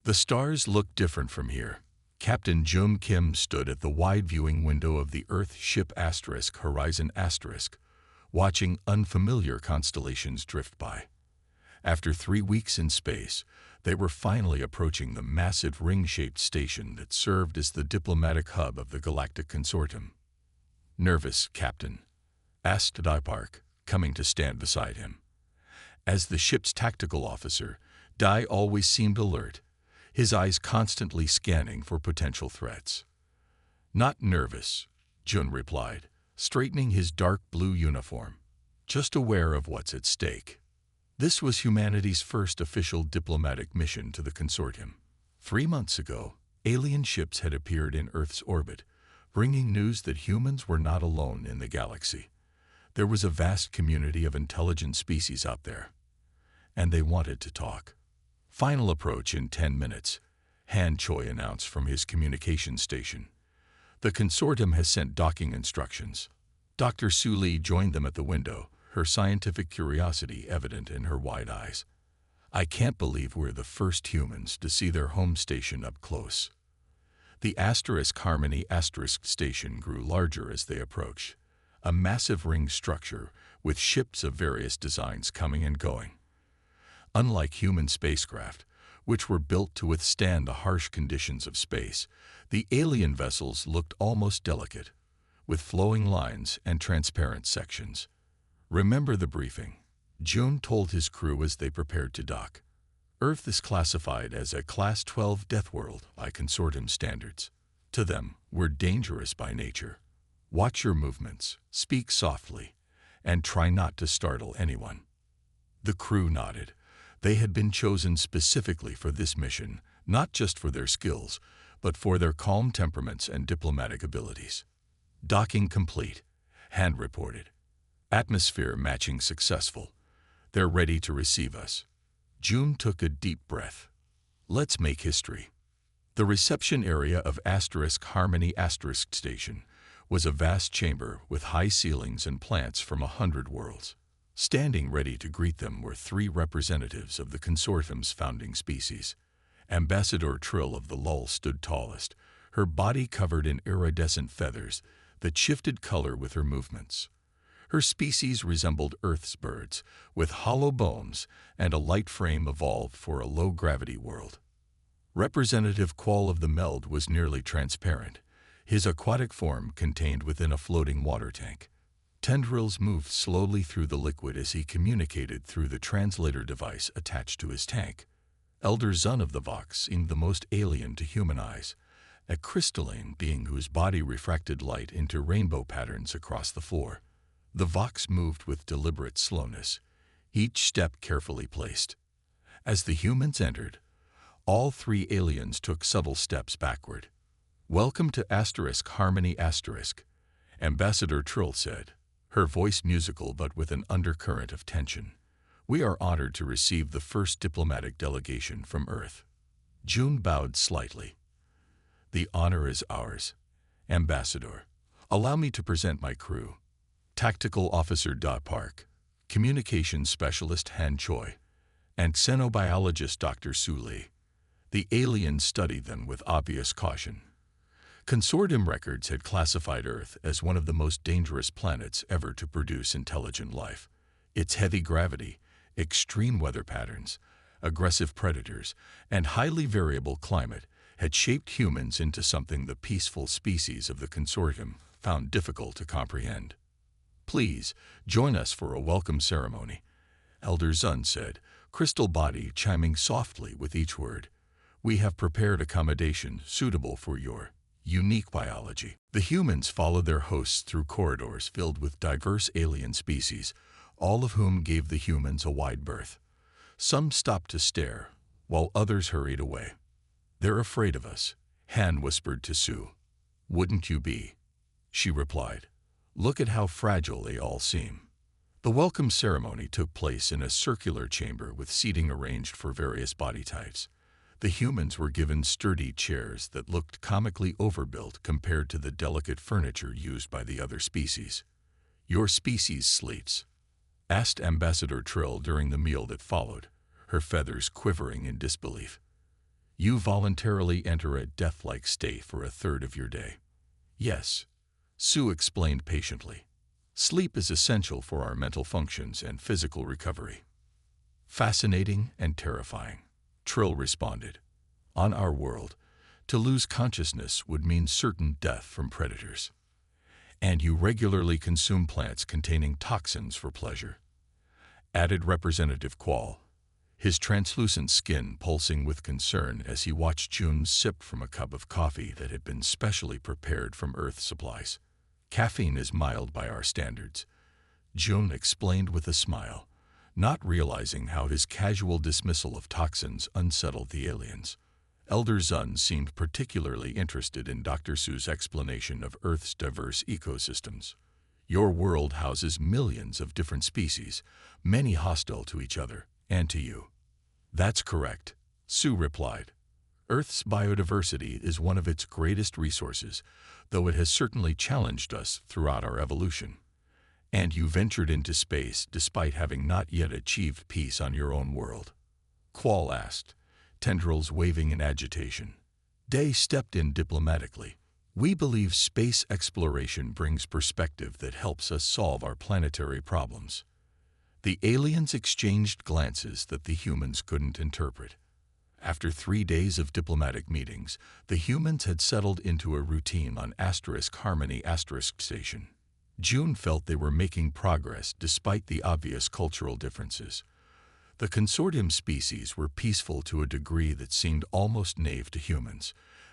The stars looked different from here. Captain Jung Kim stood at the wide viewing window of the Earth ship Horizon watching unfamiliar constellations drift by. After 3 weeks in space, they were finally approaching the massive ring-shaped station that served as the diplomatic hub of the Galactic Consortium. "Nervous, Captain?" asked Park, coming to stand beside him. As the ship's tactical officer, Dai always seemed alert, his eyes constantly scanning for potential threats. "Not nervous," Jun replied, straightening his dark blue uniform. "Just aware of what's at stake." This was humanity's first official diplomatic mission to the consortium. 3 months ago, alien ships had appeared in Earth's orbit, bringing news that humans were not alone in the galaxy. There was a vast community of intelligent species out there, and they wanted to talk. "Final approach in 10 minutes, Han Choi announced from his communications station. "The consortium has sent docking instructions." Dr. Su Li joined them at the window, her scientific curiosity evident in her wide eyes. "I can't believe we're the first humans to see their home station up close." The Harmony station grew larger as they approached, a massive ring structure with ships of various designs coming and going. Unlike human spacecraft, which were built to withstand the harsh conditions of space, the alien vessels looked almost delicate, with flowing lines and transparent sections. "Remember the briefing," Jun told his crew as they prepared to dock. "Earth is classified as a Class 12 death world by consortium standards. To them, we're dangerous by nature. Watch your movements, speak softly, and try not to startle anyone." The crew nodded. They had been chosen specifically for this mission, not just for their skills, but for their calm temperaments and diplomatic abilities. "Docking complete," Han reported. "Atmosphere matching successful. They're ready to receive us." Jun took a deep breath. "Let's make history." The reception area of Harmony station was a vast chamber with high ceilings and plants from 100 worlds. Standing ready to greet them were 3 representatives of the consortium's founding species. Ambassador Trill of the Lull stood tallest, her body covered in iridescent feathers that shifted color with her movements. Her species resembled Earth's birds, with hollow bones and a light frame evolved for a low-gravity world. Representative Qual of the Meld was nearly transparent, his aquatic form contained within a floating water tank. Tendrils moved slowly through the liquid as he communicated through the translator device attached to his tank. Elder Zun of the Vox seemed the most alien to human eyes, a crystalline being whose body refracted light into rainbow patterns across the floor. The Vox moved with deliberate slowness, each step carefully placed. As the humans entered, all 3 aliens took subtle steps backward. "Welcome to Harmony *" Ambassador Trill said, her voice musical but with an undercurrent of tension. "We are honored to receive the first diplomatic delegation from Earth." Jun bowed slightly. "The honor is ours, Ambassador. Allow me to present my crew. Tactical Officer Park, Communications Specialist Han Choi, and Xenobiologist Dr. Su Li." The aliens studied them with obvious caution. Consortium records had classified Earth as one of the most dangerous planets ever to produce intelligent life. Its heavy gravity, extreme weather patterns, aggressive predators, and highly variable climate had shaped humans into something the peaceful species of the consortium found difficult to comprehend. "Please, join us for a welcome ceremony," Elder Zun said, crystal body chiming softly with each word. "We have prepared accommodation suitable for your unique biology." The humans followed their hosts through corridors filled with diverse alien species, all of whom gave the humans a wide berth. Some stopped to stare, while others hurried away. "They're afraid of us," Han whispered to Sue. "Wouldn't you be?" she replied. "Look at how fragile they all seem." The welcome ceremony took place in a circular chamber with seating arranged for various body types. The humans were given sturdy chairs that looked comically overbuilt compared to the delicate furniture used by the other species. "Your species sleeps?" asked Ambassador Trill during the meal that followed, her feathers quivering in disbelief. You voluntarily enter a death-like state for a third of your day. Yes, Sue explained patiently. Sleep is essential for our mental functions and physical recovery. Fascinating and terrifying, Trill responded. On our world, to lose consciousness would mean certain death from predators. And you regularly consume plants containing toxins for pleasure, added Representative Quall, his translucent skin pulsing with concern as he watched June sip from a cup of coffee that had been specially prepared from Earth supplies. Caffeine is mild by our standards, June explained with a smile, not realizing how his casual dismissal of toxins unsettled the aliens. Elder Zun seemed particularly interested in Dr. Sue's explanation of Earth's diverse ecosystems. Your world houses millions of different species, many hostile to each other and to you. That's correct, Sue replied. Earth's biodiversity is one of its greatest resources, though it has certainly challenged us throughout our evolution. And you ventured into space despite having not yet achieved peace on your own world? Quall asked, tendrils waving in agitation. Day stepped in diplomatically. We believe space exploration brings perspective that helps us solve our planetary problems. The aliens exchanged glances that the humans couldn't interpret. After 3 days of diplomatic meetings, the humans had settled into a routine on Harmony Station. June felt they were making progress despite the obvious cultural differences. The consortium species were peaceful to a degree that seemed almost naive to humans.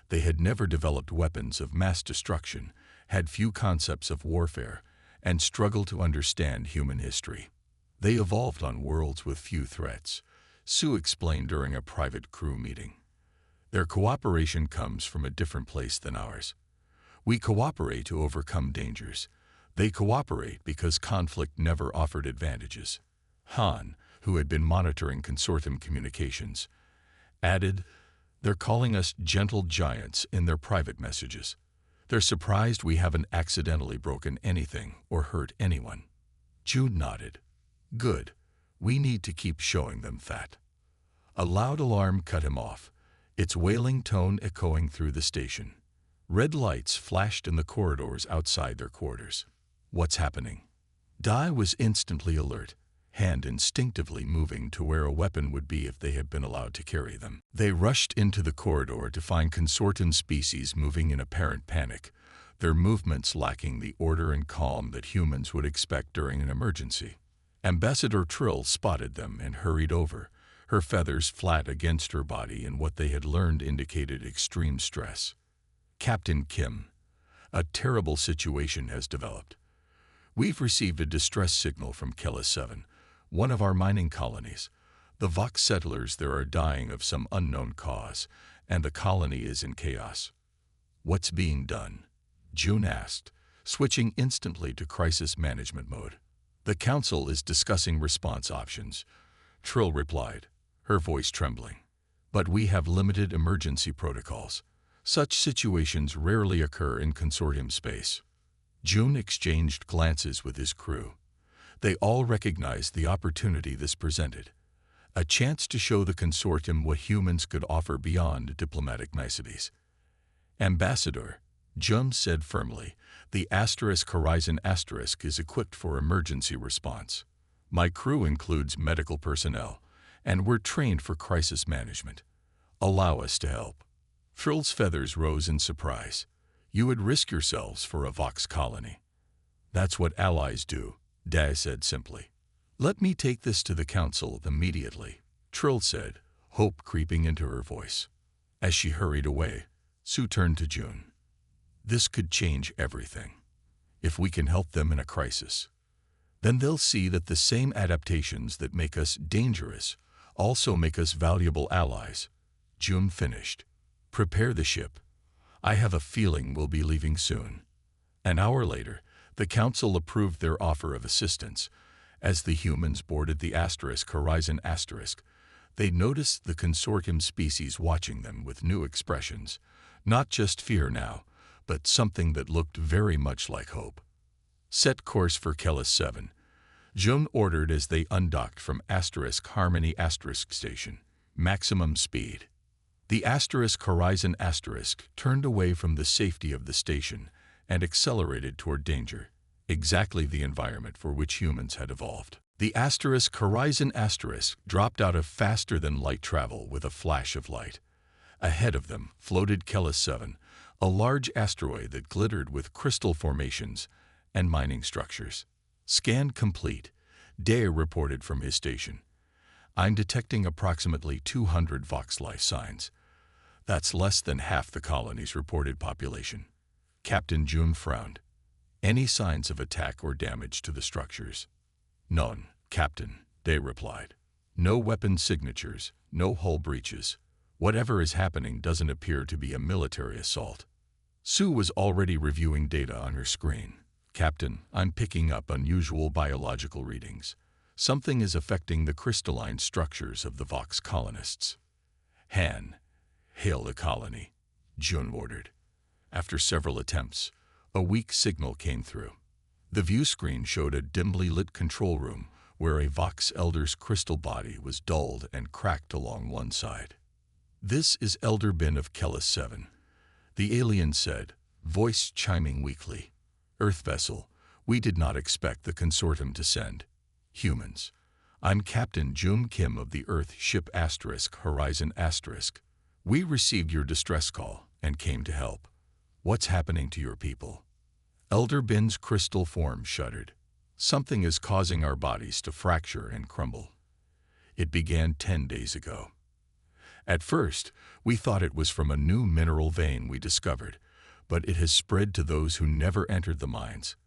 They had never developed weapons of mass destruction, had few concepts of warfare, and struggled to understand human history. They evolved on worlds with few threats, Sue explained during a private crew meeting. Their cooperation comes from a different place than ours. We cooperate to overcome dangers. They cooperate because conflict never offered advantages. Han, who had been monitoring consortium communications, added, They're calling us gentle giants in their private messages. They're surprised we haven't accidentally broken anything or hurt anyone. June nodded. Good. We need to keep showing them that. A loud alarm cut him off, its wailing tone echoing through the station. Red lights flashed in the corridors outside their quarters. What's happening? Dai was instantly alert, hand instinctively moving to where a weapon would be if they had been allowed to carry them. They rushed into the corridor to find consortium species moving in apparent panic, their movements lacking the order and calm that humans would expect during an emergency. Ambassador Trill spotted them and hurried over, her feathers flat against her body in what they had learned indicated extreme stress. Captain Kim, a terrible situation has developed. We've received a distress signal from Kellis 7, one of our mining colonies. The Vox settlers there are dying of some unknown cause, and the colony is in chaos. What's being done? June asked, switching instantly to crisis management mode. The Council is discussing response options, Trill replied, her voice trembling. But we have limited emergency protocols. Such situations rarely occur in consortium space. June exchanged glances with his crew. They all recognized the opportunity this presented, a chance to show the consortium what humans could offer beyond diplomatic niceties. Ambassador, Jum said firmly, the Horizon is equipped for emergency response. My crew includes medical personnel, and we're trained for crisis management. Allow us to help. Trill's feathers rose in surprise. You would risk yourselves for a Vox colony. That's what allies do, Dai said simply. Let me take this to the Council immediately, Trill said, hope creeping into her voice. As she hurried away, Sue turned to June. This could change everything. If we can help them in a crisis, then they'll see that the same adaptations that make us dangerous also make us valuable allies. June finished. Prepare the ship. I have a feeling we'll be leaving soon. An hour later, the Council approved their offer of assistance. As the humans boarded the Horizon they noticed the consortium species watching them with new expressions, not just fear now, but something that looked very much like hope. Set course for Kellis 7, June ordered as they undocked from Harmony Station. Maximum speed. The Horizon turned away from the safety of the station and accelerated toward danger, exactly the environment for which humans had evolved. The Horizon dropped out of faster-than-light travel with a flash of light. Ahead of them floated Kellis 7, a large asteroid that glittered with crystal formations and mining structures. Scan complete, Day reported from his station. I'm detecting approximately 200 Vox life signs. That's less than half the colony's reported population. Captain June frowned. Any signs of attack or damage to the structures? None, Captain, Day replied. No weapon signatures, no hull breaches. Whatever is happening doesn't appear to be a military assault. Sue was already reviewing data on her screen. Captain, I'm picking up unusual biological readings. Something is affecting the crystalline structures of the Vox colonists. Han, hail the colony, June ordered. After several attempts, a weak signal came through. The view screen showed a dimly lit control room where a Vox Elder's crystal body was dulled and cracked along one side. This is Elder Bin of Kellis 7, the alien said, voice chiming weakly. Earth vessel, we did not expect the consortium to send humans. I'm Captain Jum Kim of the Earth ship Horizon. We received your distress call and came to help. What's happening to your people? Elder Bin's crystal form shuddered. Something is causing our bodies to fracture and crumble. It began 10 days ago. At first, we thought it was from a new mineral vein we discovered, but it has spread to those who never entered the mines.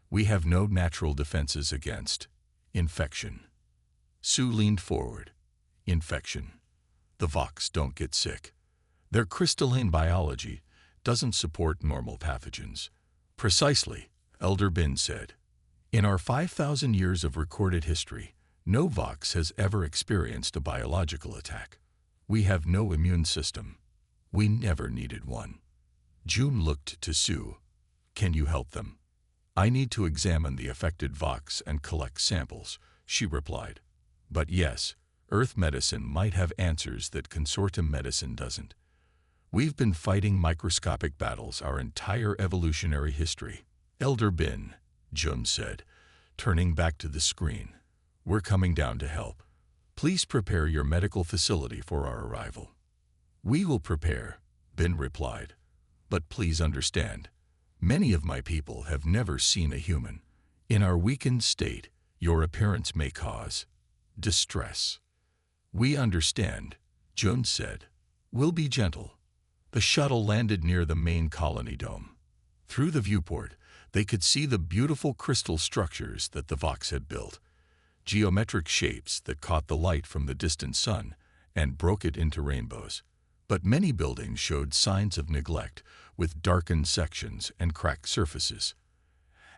We have no natural defenses against infection. Sue leaned forward. Infection. The Vox don't get sick. Their crystalline biology doesn't support normal pathogens. Precisely, Elder Bin said. In our 5,000 years of recorded history, no Vox has ever experienced a biological attack. We have no immune system. We never needed one. June looked to Sue. Can you help them? I need to examine the affected Vox and collect samples, she replied. But yes, Earth medicine might have answers that consortium medicine doesn't. We've been fighting microscopic battles our entire evolutionary history. Elder Bin, Jum said, turning back to the screen. We're coming down to help. Please prepare your medical facility for our arrival. We will prepare, Bin replied. But please understand, many of my people have never seen a human. In our weakened state, your appearance may cause distress. We understand, June said. We'll be gentle. The shuttle landed near the main colony dome. Through the viewport, they could see the beautiful crystal structures that the Vox had built, geometric shapes that caught the light from the distant sun and broke it into rainbows. But many buildings showed signs of neglect, with darkened sections and cracked surfaces.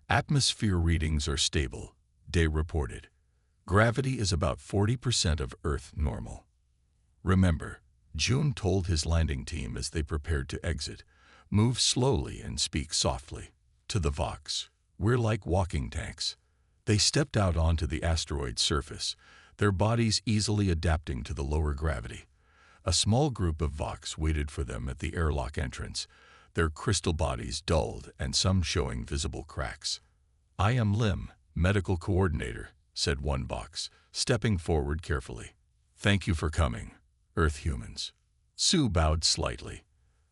Atmosphere readings are stable, Day reported. Gravity is about 40% of Earth normal. Remember, June told his landing team as they prepared to exit, move slowly and speak softly. To the Vox, we're like walking tanks. They stepped out onto the asteroid's surface, their bodies easily adapting to the lower gravity. A small group of Vox waited for them at the airlock entrance, their crystal bodies dulled and some showing visible cracks. I am Lim, medical coordinator, said one Vox, stepping forward carefully. Thank you for coming, Earth humans. Sue bowed slightly.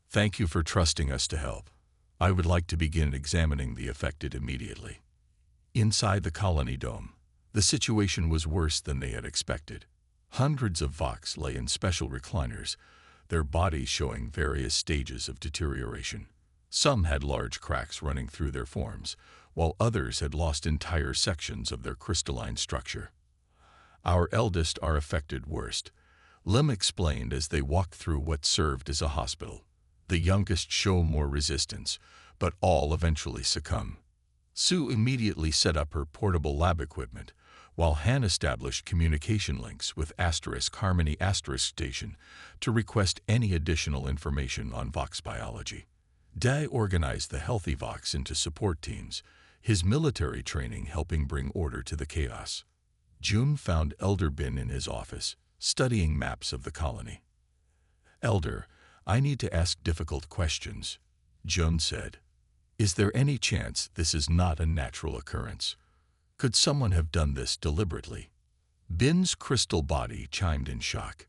Thank you for trusting us to help. I would like to begin examining the affected immediately. Inside the colony dome, the situation was worse than they had expected. Hundreds of Vox lay in special recliners, their bodies showing various stages of deterioration. Some had large cracks running through their forms, while others had lost entire sections of their crystalline structure. Our eldest are affected worst, Lim explained as they walked through what served as a hospital. The youngest show more resistance, but all eventually succumb. Sue immediately set up her portable lab equipment, while Han established communication links with Harmony Station to request any additional information on Vox biology. Day organized the healthy Vox into support teams, his military training helping bring order to the chaos. June found Elder Bin in his office, studying maps of the colony. "Elder, I need to ask difficult questions," Jun said. "Is there any chance this is not a natural occurrence? Could someone have done this deliberately?" Bin's crystal body chimed in shock.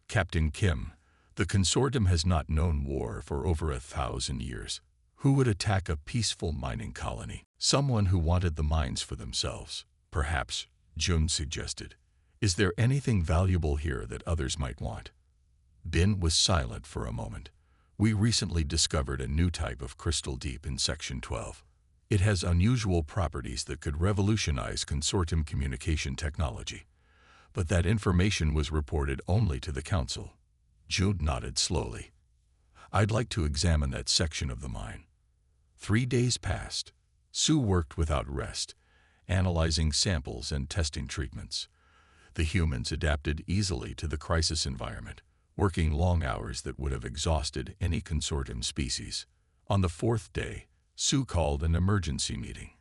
"Captain Kim, the consortium has not known war for over 1,000 years. Who would attack a peaceful mining colony? Someone who wanted the mines for themselves, perhaps," Jun suggested. "Is there anything valuable here that others might want?" Bin was silent for a moment. "We recently discovered a new type of crystal deep in Section 12. It has unusual properties that could revolutionize consortium communication technology. But that information was reported only to the Council." Jun nodded slowly. "I'd like to examine that section of the mine." 3 days passed. Sue worked without rest, analyzing samples and testing treatments. The humans adapted easily to the crisis environment, working long hours that would have exhausted any consortium species. On the 4th day, Sue called an emergency meeting.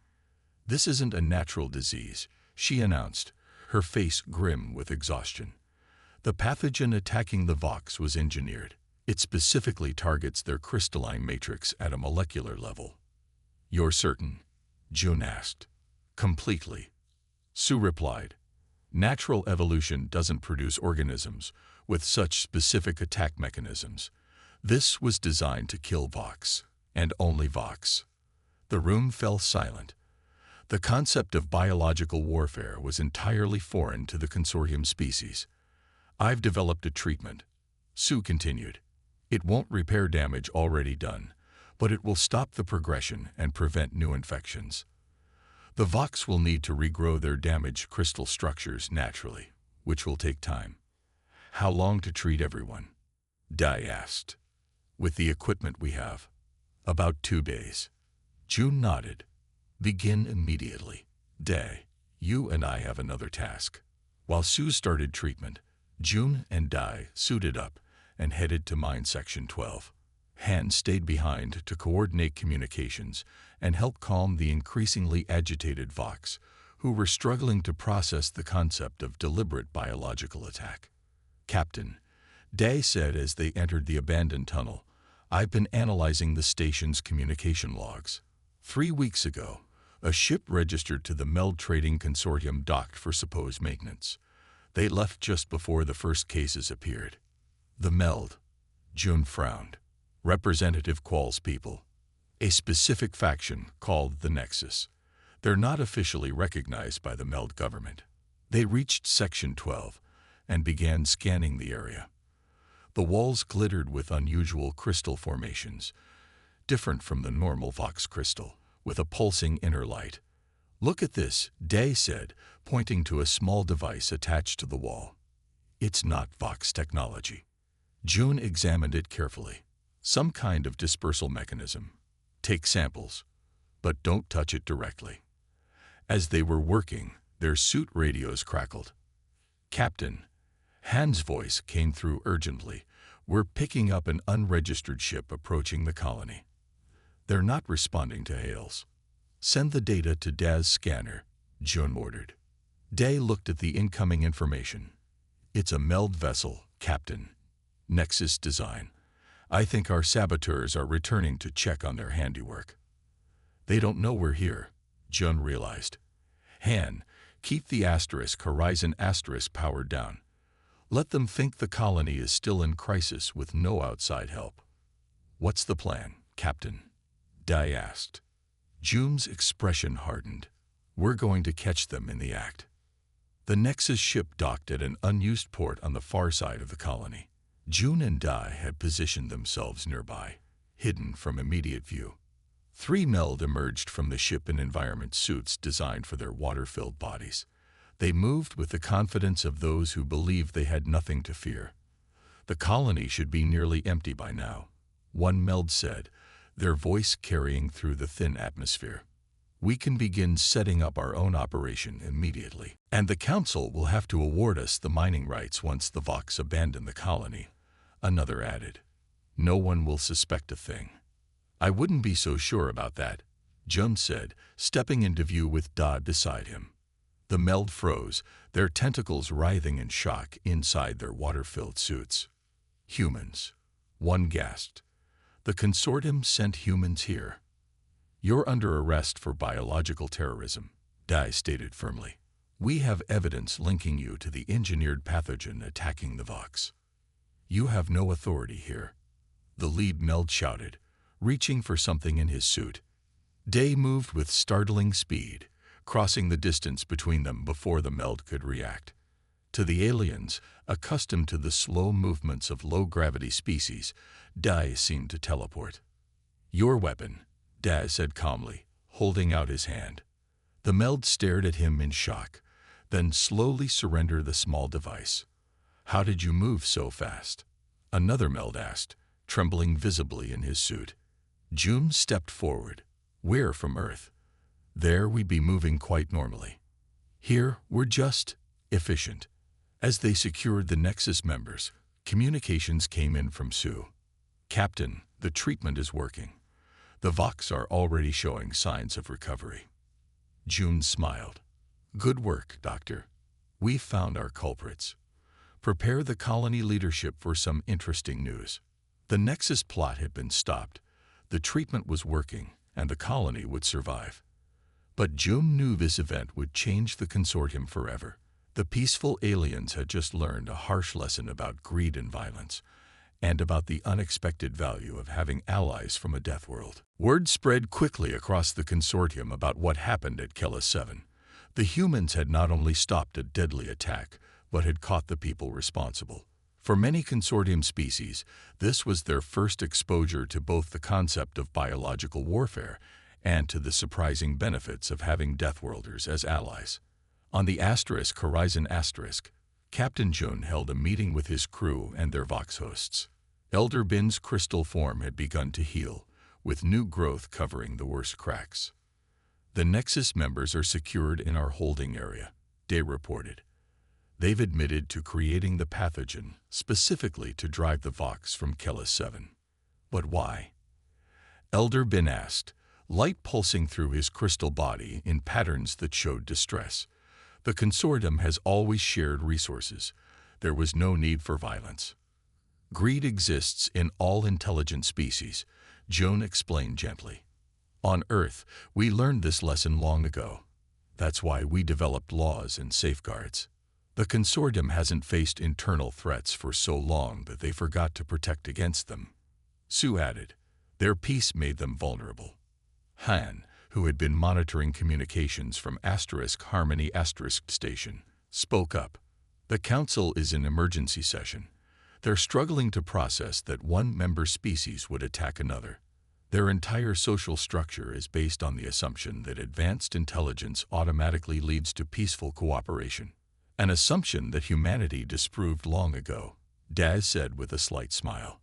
"This isn't a natural disease," she announced, her face grim with exhaustion. "The pathogen attacking the Vox was engineered. It specifically targets their crystalline matrix at a molecular level." "You're certain?" Jun asked. "Completely," Sue replied. "Natural evolution doesn't produce organisms with such specific attack mechanisms. This was designed to kill Vox, and only Vox." The room fell silent. The concept of biological warfare was entirely foreign to the consortium species. "I've developed a treatment," Sue continued. "It won't repair damage already done, but it will stop the progression and prevent new infections. The Vox will need to regrow their damaged crystal structures naturally, which will take time." "How long to treat everyone?" Dai asked. "With the equipment we have, about 2 days." Jun nodded. "Begin immediately. Dai, you and I have another task." While Sue started treatment, Jun and Dai suited up and headed to Mine Section 12. Han stayed behind to coordinate communications and help calm the increasingly agitated Vox, who were struggling to process the concept of deliberate biological attack. "Captain," Dai said as they entered the abandoned tunnel, "I've been analyzing the station's communication logs. 3 weeks ago, a ship registered to the Meld Trading Consortium docked for supposed maintenance. They left just before the first cases appeared." "The Meld," Jun frowned. "Representative Qual's people. A specific faction called the Nexus. They're not officially recognized by the Meld government." They reached Section 12 and began scanning the area. The walls glittered with unusual crystal formations, different from the normal Vox crystal, with a pulsing inner light. "Look at this," Dai said, pointing to a small device attached to the wall. "It's not Vox technology." Jun examined it carefully. "Some kind of dispersal mechanism. Take samples, but don't touch it directly." As they were working, their suit radios crackled. "Captain," Han's voice came through urgently, "we're picking up an unregistered ship approaching the colony. They're not responding to hails." "Send the data to Dai's scanner," Jun ordered. Dai looked at the incoming information. "It's a Meld vessel, Captain. Nexus design. I think our saboteurs are returning to check on their handiwork." "They don't know we're here," Jun realized. "Han, keep the Horizon powered down. Let them think the colony is still in crisis with no outside help." "What's the plan, Captain?" Dai asked. Jun's expression hardened. "We're going to catch them in the act." The Nexus ship docked at an unused port on the far side of the colony. Jun and Dai had positioned themselves nearby, hidden from immediate view. 3 Meld emerged from the ship in environment suits designed for their water-filled bodies. They moved with the confidence of those who believed they had nothing to fear. "The colony should be nearly empty by now," one Meld said, their voice carrying through the thin atmosphere. "We can begin setting up our own operation immediately. And the Council will have to award us the mining rights once the Vox abandon the colony," another added. "No one will suspect a thing." "I wouldn't be so sure about that," Jun said, stepping into view with Dodd beside him. The Meld froze, their tentacles writhing in shock inside their water-filled suits. Humans. One gasped. The consortium sent humans here. You're under arrest for biological terrorism, Dai stated firmly. We have evidence linking you to the engineered pathogen attacking the Vox. You have no authority here. The lead Meld shouted, reaching for something in his suit. Day moved with startling speed, crossing the distance between them before the Meld could react. To the aliens, accustomed to the slow movements of low-gravity species, Dai seemed to teleport. Your weapon, Dai said calmly, holding out his hand. The Meld stared at him in shock, then slowly surrendered the small device. How did you move so fast? Another Meld asked, trembling visibly in his suit. June stepped forward. We're from Earth. There we'd be moving quite normally. Here, we're just efficient. As they secured the Nexus members, communications came in from Sue. Captain, the treatment is working. The Vox are already showing signs of recovery. June smiled. Good work, Doctor. We've found our culprits. Prepare the colony leadership for some interesting news. The Nexus plot had been stopped. The treatment was working, and the colony would survive. But June knew this event would change the consortium forever. The peaceful aliens had just learned a harsh lesson about greed and violence, and about the unexpected value of having allies from a death world. Word spread quickly across the consortium about what happened at Kellis 7. The humans had not only stopped a deadly attack, but had caught the people responsible. For many consortium species, this was their first exposure to both the concept of biological warfare and to the surprising benefits of having Deathworlders as allies. On the Horizon Asterisk, Captain June held a meeting with his crew and their Vox hosts. Elder Bin's crystal form had begun to heal, with new growth covering the worst cracks. The Nexus members are secured in our holding area, Day reported. They've admitted to creating the pathogen specifically to drive the Vox from Kellis 7. But why? Elder Bin asked, light pulsing through his crystal body in patterns that showed distress. The consortium has always shared resources. There was no need for violence. Greed exists in all intelligent species, Joan explained gently. On Earth, we learned this lesson long ago. That's why we developed laws and safeguards. The consortium hasn't faced internal threats for so long that they forgot to protect against them. Sue added, their peace made them vulnerable. Han, who had been monitoring communications from Harmony Station, spoke up. The Council is in emergency session. They're struggling to process that one member species would attack another. Their entire social structure is based on the assumption that advanced intelligence automatically leads to peaceful cooperation. An assumption that humanity disproved long ago, Daz said with a slight smile.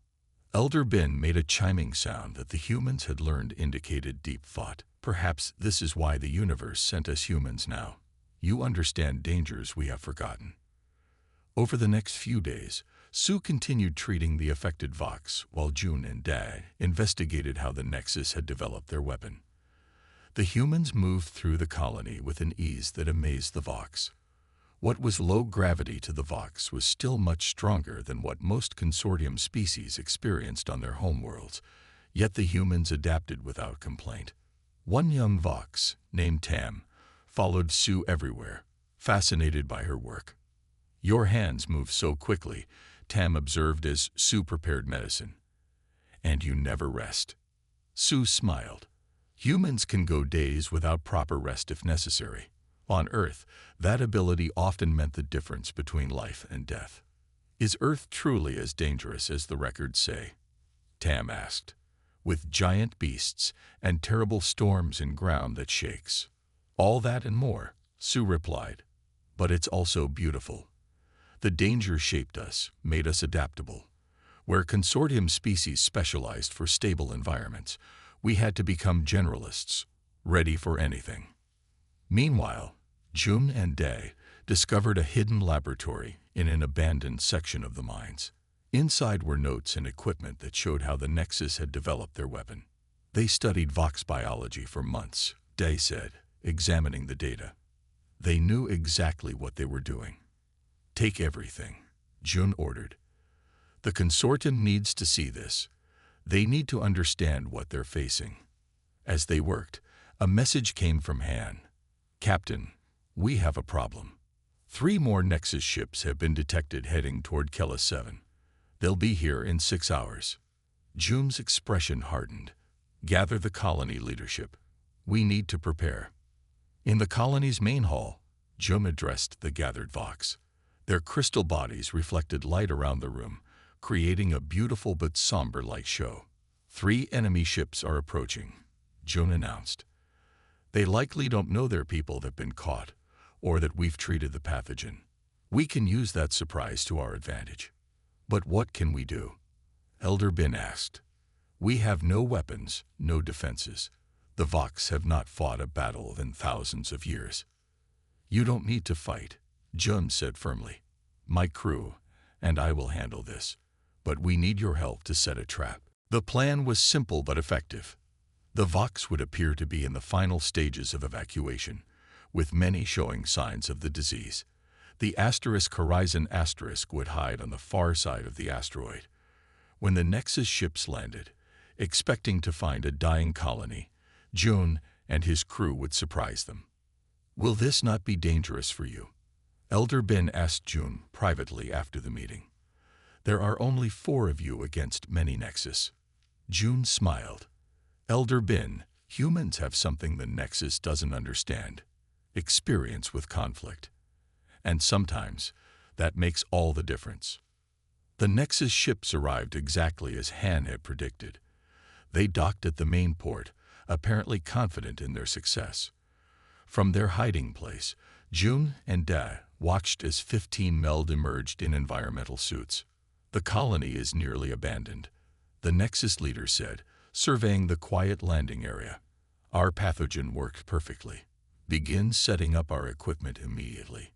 Elder Bin made a chiming sound that the humans had learned indicated deep thought. Perhaps this is why the universe sent us humans now. You understand dangers we have forgotten. Over the next few days, Sue continued treating the affected Vox while June and Dad investigated how the Nexus had developed their weapon. The humans moved through the colony with an ease that amazed the Vox. What was low gravity to the Vox was still much stronger than what most consortium species experienced on their homeworlds, yet the humans adapted without complaint. One young Vox, named Tam, followed Sue everywhere, fascinated by her work. Your hands move so quickly, Tam observed as Sue prepared medicine. And you never rest. Sue smiled. Humans can go days without proper rest if necessary. On Earth, that ability often meant the difference between life and death. Is Earth truly as dangerous as the records say? Tam asked. With giant beasts and terrible storms and ground that shakes. All that and more, Sue replied. But it's also beautiful. The danger shaped us, made us adaptable. Where consortium species specialized for stable environments, we had to become generalists, ready for anything. Meanwhile, June and Day discovered a hidden laboratory in an abandoned section of the mines. Inside were notes and equipment that showed how the Nexus had developed their weapon. They studied Vox biology for months, Day said, examining the data. They knew exactly what they were doing. Take everything, June ordered. The consortium needs to see this. They need to understand what they're facing. As they worked, a message came from Han. Captain, we have a problem. 3 more Nexus ships have been detected heading toward Kellis 7. They'll be here in 6 hours. Jum's expression hardened. Gather the colony leadership. We need to prepare. In the colony's main hall, Jum addressed the gathered Vox. Their crystal bodies reflected light around the room, creating a beautiful but somber light show. 3 enemy ships are approaching, Jum announced. They likely don't know their people have been caught, or that we've treated the pathogen. We can use that surprise to our advantage. But what can we do? Elder Bin asked. We have no weapons, no defenses. The Vox have not fought a battle in thousands of years. You don't need to fight, Jum said firmly. My crew and I will handle this, but we need your help to set a trap. The plan was simple but effective. The Vox would appear to be in the final stages of evacuation, with many showing signs of the disease. The Horizon would hide on the far side of the asteroid. When the Nexus ships landed, expecting to find a dying colony, Jun and his crew would surprise them. Will this not be dangerous for you? Elder Bin asked Jun privately after the meeting. There are only 4 of you against many Nexus. Jun smiled. Elder Bin, humans have something the Nexus doesn't understand. Experience with conflict. And sometimes, that makes all the difference. The Nexus ships arrived exactly as Han had predicted. They docked at the main port, apparently confident in their success. From their hiding place, Jun and Da watched as 15 Meld emerged in environmental suits. The colony is nearly abandoned, the Nexus leader said, surveying the quiet landing area. Our pathogen worked perfectly. Begin setting up our equipment immediately.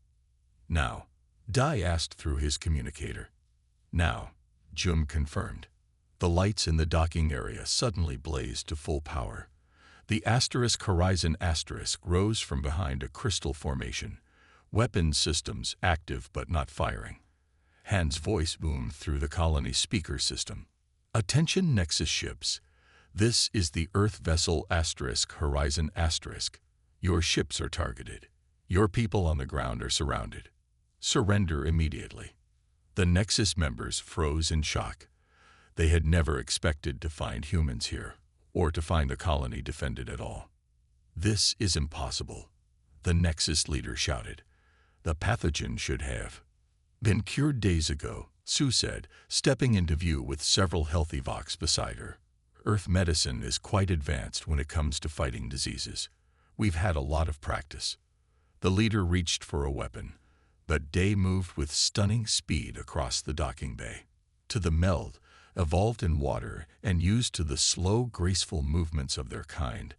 Now, Dai asked through his communicator. Now, Jum confirmed. The lights in the docking area suddenly blazed to full power. The Horizon rose from behind a crystal formation, weapons systems active but not firing. Han's voice boomed through the colony's speaker system. Attention Nexus ships. This is the Earth vessel Horizon *. Your ships are targeted. Your people on the ground are surrounded. Surrender immediately. The Nexus members froze in shock. They had never expected to find humans here, or to find the colony defended at all. This is impossible, the Nexus leader shouted. The pathogen should have been cured days ago, Sue said, stepping into view with several healthy Vox beside her. Earth medicine is quite advanced when it comes to fighting diseases. We've had a lot of practice. The leader reached for a weapon, but Day moved with stunning speed across the docking bay. To the Meld, evolved in water and used to the slow, graceful movements of their kind,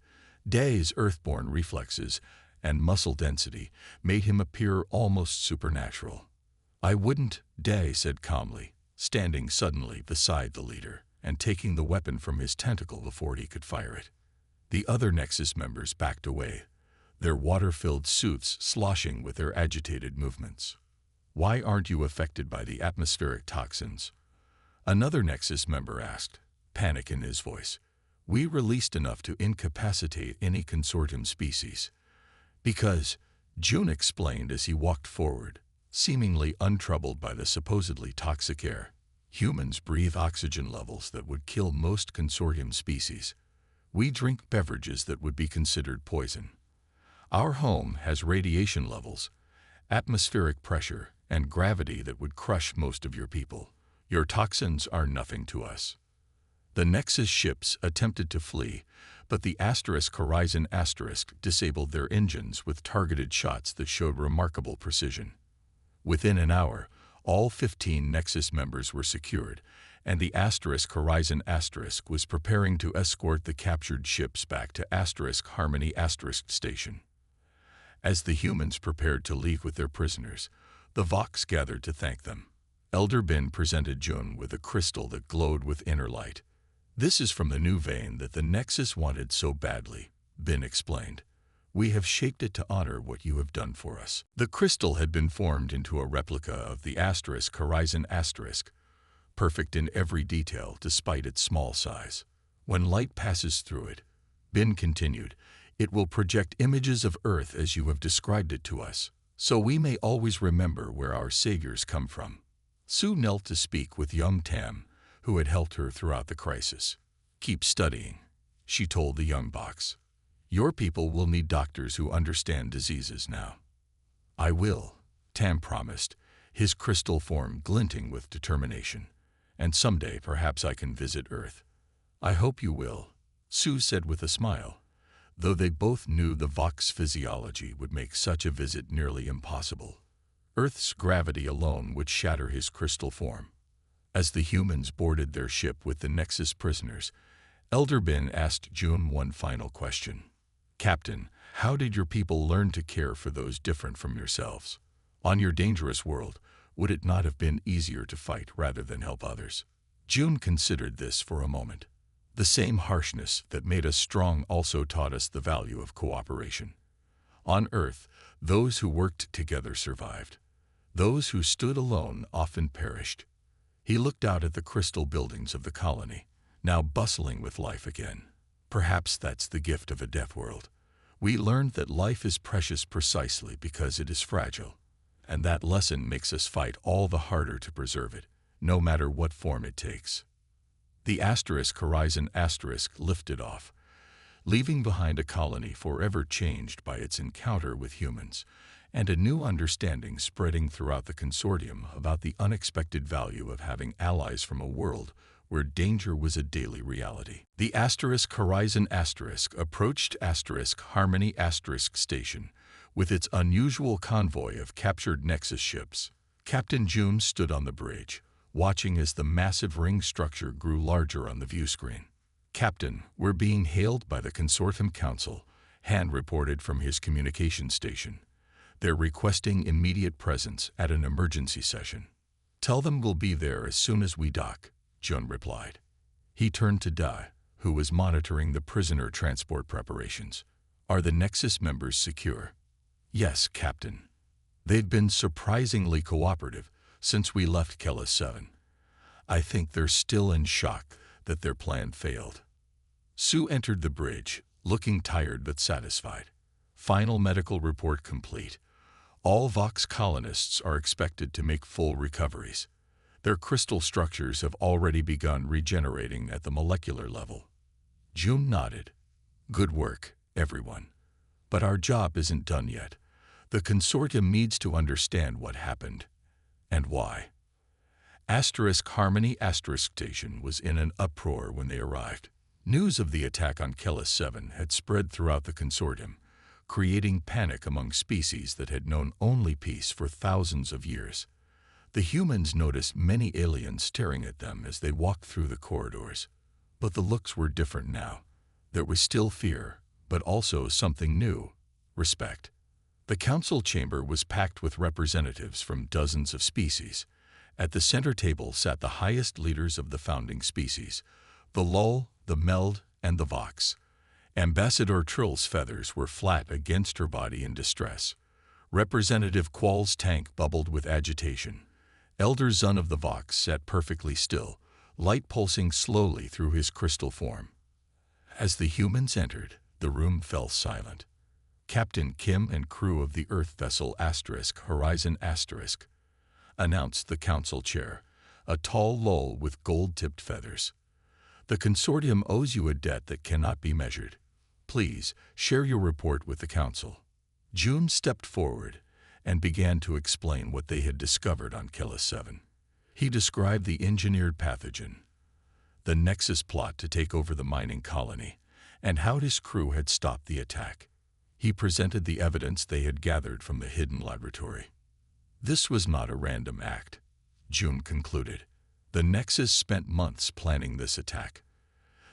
Day's earthborn reflexes and muscle density made him appear almost supernatural. I wouldn't, Day said calmly, standing suddenly beside the leader and taking the weapon from his tentacle before he could fire it. The other Nexus members backed away, their water-filled suits sloshing with their agitated movements. Why aren't you affected by the atmospheric toxins? Another Nexus member asked, panic in his voice. We released enough to incapacitate any consortium species. Because, Jun explained as he walked forward, seemingly untroubled by the supposedly toxic air. Humans breathe oxygen levels that would kill most consortium species. We drink beverages that would be considered poison. Our home has radiation levels, atmospheric pressure, and gravity that would crush most of your people. Your toxins are nothing to us. The Nexus ships attempted to flee, but the Horizon disabled their engines with targeted shots that showed remarkable precision. Within an hour, all 15 Nexus members were secured, and the Horizon was preparing to escort the captured ships back to Harmony Station. As the humans prepared to leave with their prisoners, the Vox gathered to thank them. Elder Bin presented Jun with a crystal that glowed with inner light. This is from the new vein that the Nexus wanted so badly, Bin explained. We have shaped it to honor what you have done for us. The crystal had been formed into a replica of the Horizon perfect in every detail despite its small size. When light passes through it, Bin continued, it will project images of Earth as you have described it to us, so we may always remember where our saviors come from. Sue knelt to speak with young Tam, who had helped her throughout the crisis. Keep studying, she told the young Box. Your people will need doctors who understand diseases now. I will, Tam promised, his crystal form glinting with determination. And someday perhaps I can visit Earth. I hope you will, Sue said with a smile, though they both knew the Vox physiology would make such a visit nearly impossible. Earth's gravity alone would shatter his crystal form. As the humans boarded their ship with the Nexus prisoners, Elder Bin asked June one final question. Captain, how did your people learn to care for those different from yourselves? On your dangerous world, would it not have been easier to fight rather than help others? June considered this for a moment. The same harshness that made us strong also taught us the value of cooperation. On Earth, those who worked together survived. Those who stood alone often perished. He looked out at the crystal buildings of the colony, now bustling with life again. Perhaps that's the gift of a death world. We learned that life is precious precisely because it is fragile, and that lesson makes us fight all the harder to preserve it, no matter what form it takes. The Horizon lifted off, leaving behind a colony forever changed by its encounter with humans, and a new understanding spreading throughout the consortium about the unexpected value of having allies from a world where danger was a daily reality. The Horizon approached Harmony Station with its unusual convoy of captured Nexus ships. Captain June stood on the bridge, watching as the massive ring structure grew larger on the view screen. Captain, we're being hailed by the Consortium Council, Han reported from his communication station. They're requesting immediate presence at an emergency session. Tell them we'll be there as soon as we dock, Jun replied. He turned to Da, who was monitoring the prisoner transport preparations. Are the Nexus members secure? Yes, Captain. They've been surprisingly cooperative since we left Kellis 7. I think they're still in shock that their plan failed. Sue entered the bridge, looking tired but satisfied. Final medical report complete. All Vox colonists are expected to make full recoveries. Their crystal structures have already begun regenerating at the molecular level. June nodded. Good work, everyone. But our job isn't done yet. The consortium needs to understand what happened and why. Harmony Station was in an uproar when they arrived. News of the attack on Kellis 7 had spread throughout the consortium, creating panic among species that had known only peace for thousands of years. The humans noticed many aliens staring at them as they walked through the corridors. But the looks were different now. There was still fear, but also something new: respect. The council chamber was packed with representatives from dozens of species. At the center table sat the highest leaders of the founding species: the Lull, the Meld, and the Vox. Ambassador Trill's feathers were flat against her body in distress. Representative Qual's tank bubbled with agitation. Elder Zun of the Vox sat perfectly still, light pulsing slowly through his crystal form. As the humans entered, the room fell silent. Captain Kim and crew of the Earth vessel Horizon announced the council chair, a tall Lull with gold-tipped feathers. The consortium owes you a debt that cannot be measured. Please share your report with the council. June stepped forward and began to explain what they had discovered on Kellis 7. He described the engineered pathogen, the Nexus plot to take over the mining colony, and how his crew had stopped the attack. He presented the evidence they had gathered from the hidden laboratory. This was not a random act, June concluded. The Nexus spent months planning this attack.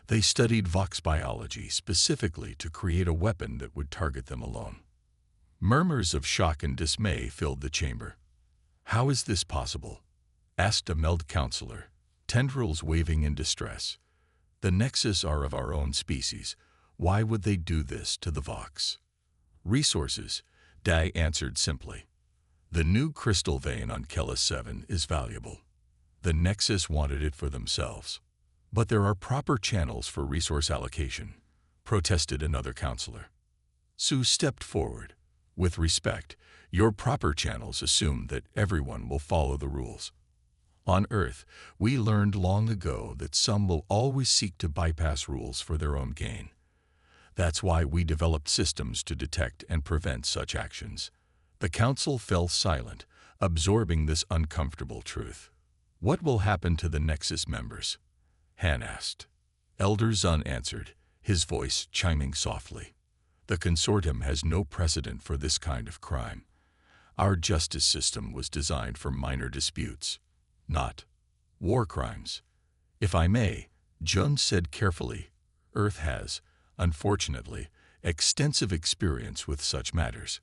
They studied Vox biology specifically to create a weapon that would target them alone. Murmurs of shock and dismay filled the chamber. How is this possible? Asked a Meld counselor, tendrils waving in distress. The Nexus are of our own species. Why would they do this to the Vox? Resources, Dai answered simply. The new crystal vein on Kellis 7 is valuable. The Nexus wanted it for themselves. But there are proper channels for resource allocation, protested another counselor. Sue stepped forward. With respect, your proper channels assume that everyone will follow the rules. On Earth, we learned long ago that some will always seek to bypass rules for their own gain. That's why we developed systems to detect and prevent such actions. The council fell silent, absorbing this uncomfortable truth. What will happen to the Nexus members? Han asked. Elder Zun answered, his voice chiming softly. The consortium has no precedent for this kind of crime. Our justice system was designed for minor disputes, not war crimes. If I may, Jun said carefully, Earth has, unfortunately, extensive experience with such matters.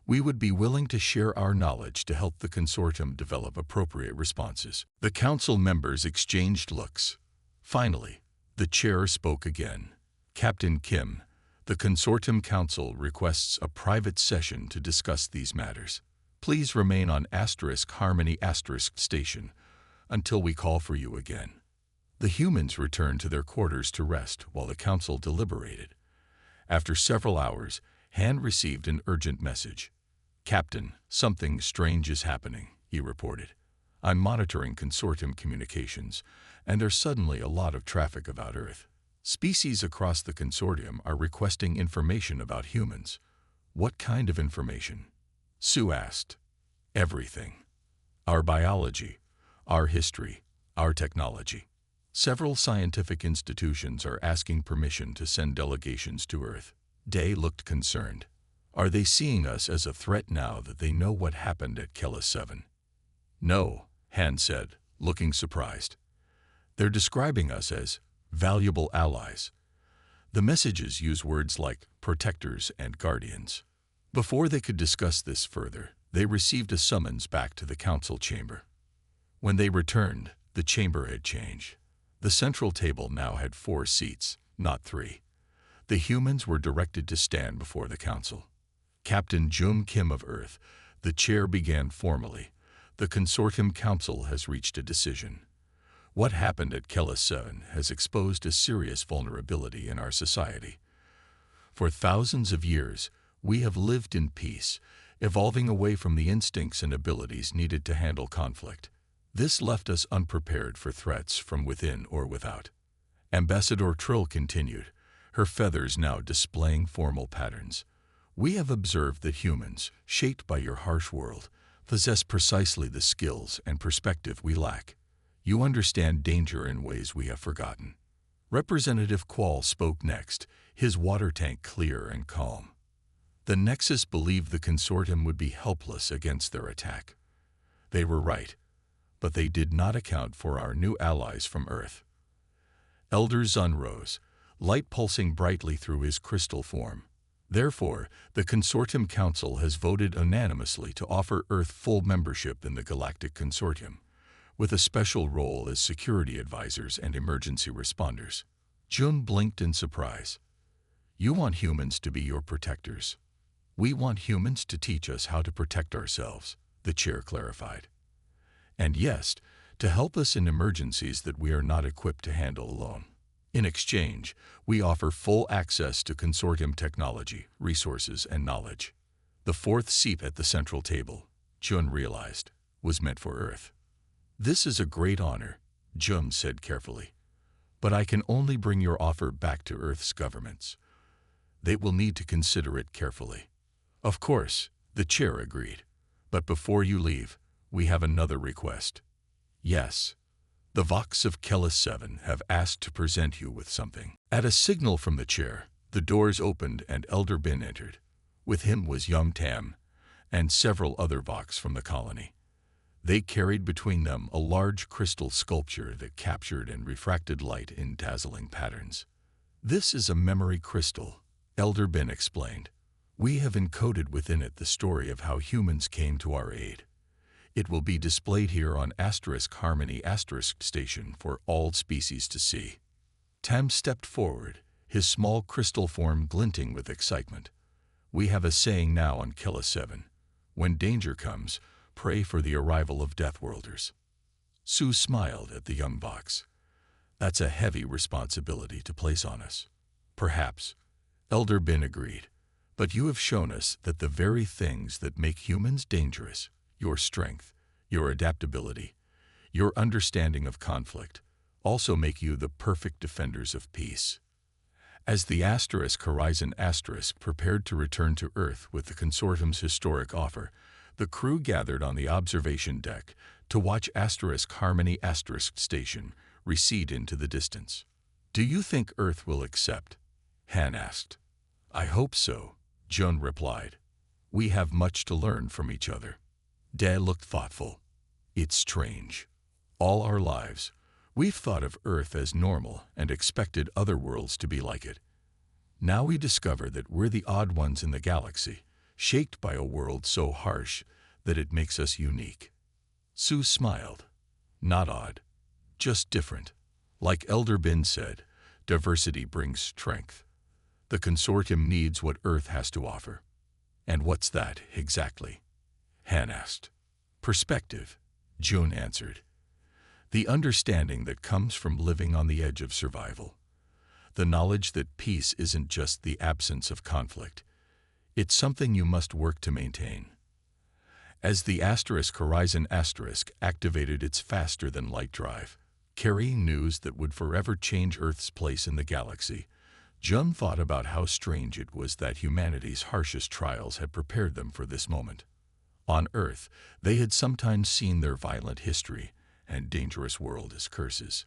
We would be willing to share our knowledge to help the consortium develop appropriate responses. The council members exchanged looks. Finally, the chair spoke again. Captain Kim, the consortium council requests a private session to discuss these matters. Please remain on Harmony Station until we call for you again. The humans returned to their quarters to rest while the council deliberated. After several hours, Han received an urgent message. Captain, something strange is happening, he reported. I'm monitoring consortium communications, and there's suddenly a lot of traffic about Earth. Species across the consortium are requesting information about humans. What kind of information? Sue asked. Everything. Our biology, our history, our technology. Several scientific institutions are asking permission to send delegations to Earth. Day looked concerned. Are they seeing us as a threat now that they know what happened at Kellis 7? No, Han said, looking surprised. They're describing us as valuable allies. The messages use words like protectors and guardians. Before they could discuss this further, they received a summons back to the council chamber. When they returned, the chamber had changed. The central table now had 4 seats, not 3. The humans were directed to stand before the council. Captain Jum Kim of Earth, the chair began formally. The consortium council has reached a decision. What happened at Kellis 7 has exposed a serious vulnerability in our society. For thousands of years, we have lived in peace, evolving away from the instincts and abilities needed to handle conflict. This left us unprepared for threats from within or without. Ambassador Trill continued, her feathers now displaying formal patterns. We have observed that humans, shaped by your harsh world, possess precisely the skills and perspective we lack. You understand danger in ways we have forgotten. Representative Quall spoke next, his water tank clear and calm. The Nexus believed the consortium would be helpless against their attack. They were right, but they did not account for our new allies from Earth. Elder Zun rose, light pulsing brightly through his crystal form. Therefore, the Consortium Council has voted unanimously to offer Earth full membership in the Galactic Consortium, with a special role as security advisors and emergency responders. Jun blinked in surprise. You want humans to be your protectors. We want humans to teach us how to protect ourselves, the chair clarified. And yes, to help us in emergencies that we are not equipped to handle alone. In exchange, we offer full access to consortium technology, resources, and knowledge. The 4th seat at the central table, Jun realized, was meant for Earth. This is a great honor, Jun said carefully. But I can only bring your offer back to Earth's governments. They will need to consider it carefully. Of course, the chair agreed. But before you leave, we have another request. Yes. The Vox of Kellis 7 have asked to present you with something. At a signal from the chair, the doors opened and Elder Bin entered. With him was Yum Tam and several other Vox from the colony. They carried between them a large crystal sculpture that captured and refracted light in dazzling patterns. This is a memory crystal, Elder Bin explained. We have encoded within it the story of how humans came to our aid. It will be displayed here on Harmony Station for all species to see. Tam stepped forward, his small crystal form glinting with excitement. We have a saying now on Kellis 7. When danger comes, pray for the arrival of Deathworlders. Sue smiled at the young Vox. That's a heavy responsibility to place on us. Perhaps, Elder Ben agreed. But you have shown us that the very things that make humans dangerous, your strength, your adaptability, your understanding of conflict, also make you the perfect defenders of peace. As the Horizon prepared to return to Earth with the Consortium's historic offer, the crew gathered on the observation deck to watch Harmony Station recede into the distance. Do you think Earth will accept? Han asked. I hope so, Joan replied. We have much to learn from each other. Dad looked thoughtful. It's strange. All our lives, we've thought of Earth as normal and expected other worlds to be like it. Now we discover that we're the odd ones in the galaxy, shaped by a world so harsh that it makes us unique. Sue smiled. Not odd, just different. Like Elder Ben said, diversity brings strength. The Consortium needs what Earth has to offer. And what's that, exactly? Han asked. Perspective, Joan answered. The understanding that comes from living on the edge of survival. The knowledge that peace isn't just the absence of conflict. It's something you must work to maintain. As the Horizon activated its faster-than-light drive, carrying news that would forever change Earth's place in the galaxy, Joan thought about how strange it was that humanity's harshest trials had prepared them for this moment. On Earth, they had sometimes seen their violent history and dangerous world as curses.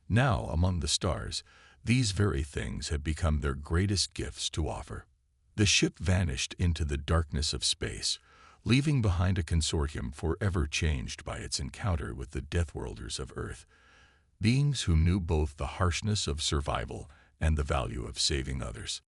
Now, among the stars, these very things had become their greatest gifts to offer. The ship vanished into the darkness of space, leaving behind a Consortium forever changed by its encounter with the Deathworlders of Earth, beings who knew both the harshness of survival and the value of saving others.